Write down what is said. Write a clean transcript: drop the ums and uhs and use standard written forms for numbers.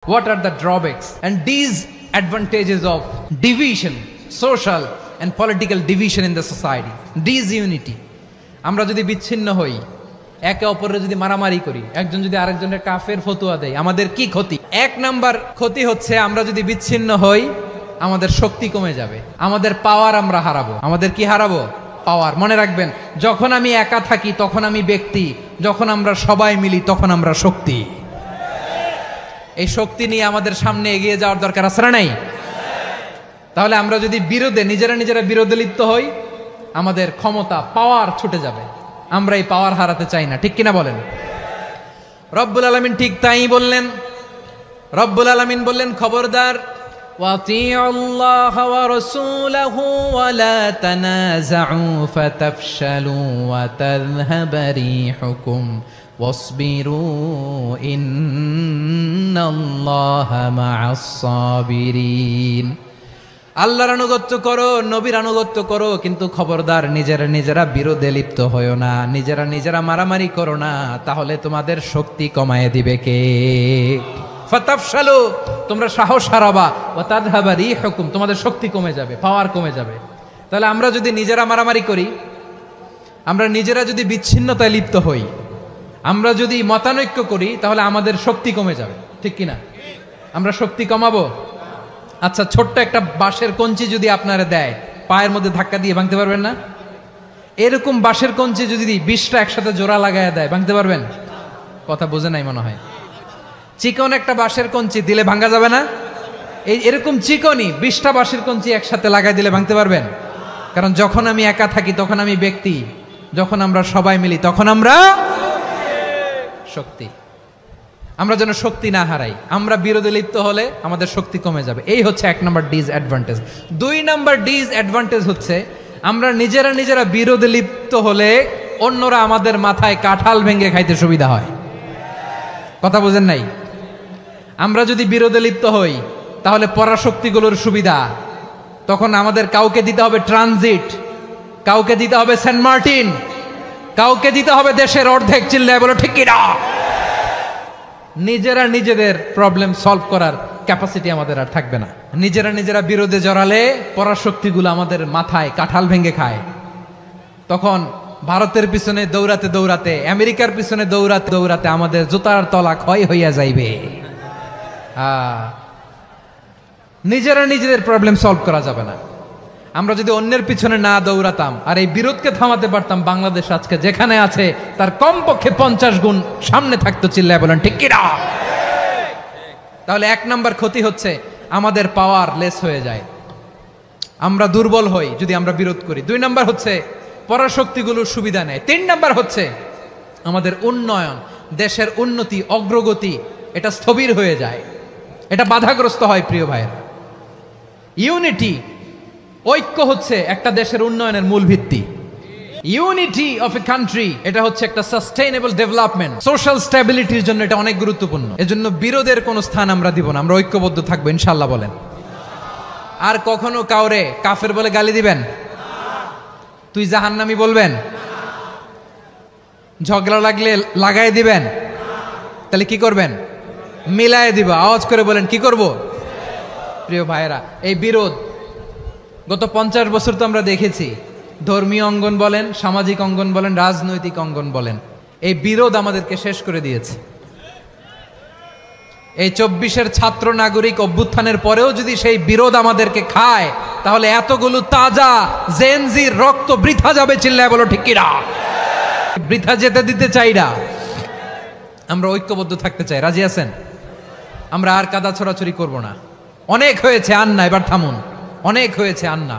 What are the drawbacks and disadvantages of division, social and political division in the society? Disunity. আমরা যদি বিচ্ছিন্ন হই, একে অপরের যদি মারামারি করি, একজন যদি আরেকজনের কাফের ফতোয়া দেয়, আমাদের কি ক্ষতি? এক নাম্বার ক্ষতি হচ্ছে আমরা যদি বিচ্ছিন্ন হই, আমাদের শক্তি কমে যাবে, আমাদের পাওয়ার আমরা হারাবো। আমাদের কি হারাবো? পাওয়ার। মনে রাখবেন, যখন আমি একা থাকি তখন আমি ব্যক্তি, যখন আমরা সবাই মিলি তখন আমরা শক্তি। এই শক্তি নিয়ে আমাদের সামনে এগিয়ে যাওয়ার দরকার আছে না নাই? তাহলে আমরা যদি নিজেরা বিরোধে লিপ্ত হই, আমাদের ক্ষমতা, পাওয়ার ছুটে যাবে। আমরা এই পাওয়ার হারাতে চাই না, ঠিক কিনা বলেন? রব্বুল আলামিন ঠিক তাই বললেন। রব্বুল আলামিন বললেন, খবরদার, ওয়াতিউল্লাহ ওয়া রাসূলাহু ওয়া লা তানাযাউ ফাতাফশালু ওয়া তাযহাবা রিহুকুম ওয়াসবিরু ইন্নাল্লাহা মা'আস সাবিরিন। আল্লাহর আনুগত্য করো, নবীর আনুগত্য করো, কিন্তু খবরদার নিজেরা বিরোধে লিপ্ত হয়ো না, নিজেরা মারামারি করো না, তাহলে তোমাদের শক্তি কমায় দিবে কে? ফাতাফশালু, তোমরা সাহস হারাবা, ওয়া তাযহাবা রিহুকুম, তোমাদের শক্তি কমে যাবে, পাওয়ার কমে যাবে। তাহলে আমরা যদি নিজেরা মারামারি করি, আমরা নিজেরা যদি বিচ্ছিন্নতায় লিপ্ত হই, আমরা যদি মতানৈক্য করি, তাহলে আমাদের শক্তি কমে যাবে, ঠিক কিনা? আমরা শক্তি কমাবো। আচ্ছা, ছোট্ট একটা বাঁশের কঞ্চি যদি আপনারা দেয়, পায়ের মধ্যে ধাক্কা দিয়ে ভাঙতে পারবেন না? এরকম বাঁশের কঞ্চি যদি 20টা একসাথে জোড়া লাগায় দেয়, ভাঙতে পারবেন? কথা বোঝে নাই মনে হয়। চিকন একটা বাঁশের কঞ্চি দিলে ভাঙা যাবে না? এরকম চিকনই 20টা বাঁশের কঞ্চি একসাথে লাগাই দিলে ভাঙতে পারবেন? কারণ যখন আমি একা থাকি তখন আমি ব্যক্তি, যখন আমরা সবাই মিলি তখন আমরা শক্তি। আমরা যেন শক্তি না হারাই। আমরা বিরোধে লিপ্ত হলে আমাদের শক্তি কমে যাবে। এই হচ্ছে 1 নম্বর ডিসঅ্যাডভান্টেজ। 2 নম্বর ডিসঅ্যাডভান্টেজ হচ্ছে আমরা নিজেরা বিরোধে লিপ্ত হলে অন্যরা আমাদের মাথায় কাঁঠাল ভেঙে খাইতে সুবিধা হয়। কথা বোঝেন নাই? আমরা যদি বিরোধে লিপ্ত হই, তাহলে পরাশক্তিগুলোর সুবিধা, তখন আমাদের কাউকে দিতে হবে ট্রানজিট, কাউকে দিতে হবে সেন্ট মার্টিন, কাউকে দিতে হবে দেশের অর্ধেক। চিল্লায় বলো ঠিক কিনা? নিজেদের প্রবলেম সলভ করার ক্যাপাসিটি আমাদের আর থাকবে না। নিজেরা বিরোধে জড়ালে পরাশক্তিগুলো আমাদের মাথায় কাঁঠাল ভেঙে খায়। তখন ভারতের পিছনে দৌড়াতে, আমেরিকার পিছনে দৌড়াতে আমাদের জুতার তলা ক্ষয় হইয়া যাইবে। নিজেদের প্রবলেম সলভ করা যাবে না। আমরা যদি অন্যের পিছনে না দৌড়াতাম আর এই বিরোধকে থামাতে পারতাম, বাংলাদেশ আজকে যেখানে আছে তার কমপক্ষে 50 গুণ সামনে থাকতো। চিল্লায় বলেন ঠিক কিনা? তাহলে 1 নাম্বার ক্ষতি হচ্ছে আমাদের পাওয়ার লেস হয়ে যায়, আমরা দুর্বল হই যদি আমরা বিরোধ করি। 2 নাম্বার হচ্ছে পরাশক্তিগুলোর সুবিধা নেয়। 3 নাম্বার হচ্ছে আমাদের উন্নয়ন, দেশের উন্নতি, অগ্রগতি, এটা স্থবির হয়ে যায়, এটা বাধাগ্রস্ত হয়। প্রিয় ভাইয়েরা, ইউনিটি, ঐক্য হচ্ছে একটা দেশের উন্নয়নের মূল ভিত্তি। ইউনিটি অফ এ কান্ট্রি, এটা হচ্ছে একটা সাস্টেইনেবল ডেভেলপমেন্ট, সোশ্যাল স্ট্যাবিলিটির জন্য এটা অনেক গুরুত্বপূর্ণ। এজন্য বিরোধের কোনো স্থান আমরা দিব না, আমরা ঐক্যবদ্ধ থাকবো ইনশাআল্লাহ। বলেন। আর কখনো কাউরে কাফের বলে গালি দিবেন? তুই জাহান্নামী বলবেন? ঝগড়া লাগলে লাগাই দিবেন? তাহলে কি করবেন? মিলায় দিবা। আওয়াজ করে বলেন, কি করব? প্রিয় ভাইয়েরা, এই বিরোধ গত 50 বছর তো আমরা দেখেছি। ধর্মীয় অঙ্গন বলেন, সামাজিক অঙ্গন বলেন, রাজনৈতিক অঙ্গন বলেন, এই বিরোধ আমাদেরকে শেষ করে দিয়েছে। এই 24-এর ছাত্র নাগরিক অভ্যুত্থানের পরেও যদি সেই বিরোধ আমাদেরকে খায়, তাহলে এতগুলো তাজা জেনজির রক্ত বৃথা যাবে। চিল্লায় বলো ঠিক কিনা? বৃথা যেতে দিতে চাই না। আমরা ঐক্যবদ্ধ থাকতে চাই। রাজি আছেন? আমরা আর কাদা ছোড়াছুরি করব না। অনেক হয়েছে, আন্না, এবার থামুন। অনেক হয়েছে, আন্না।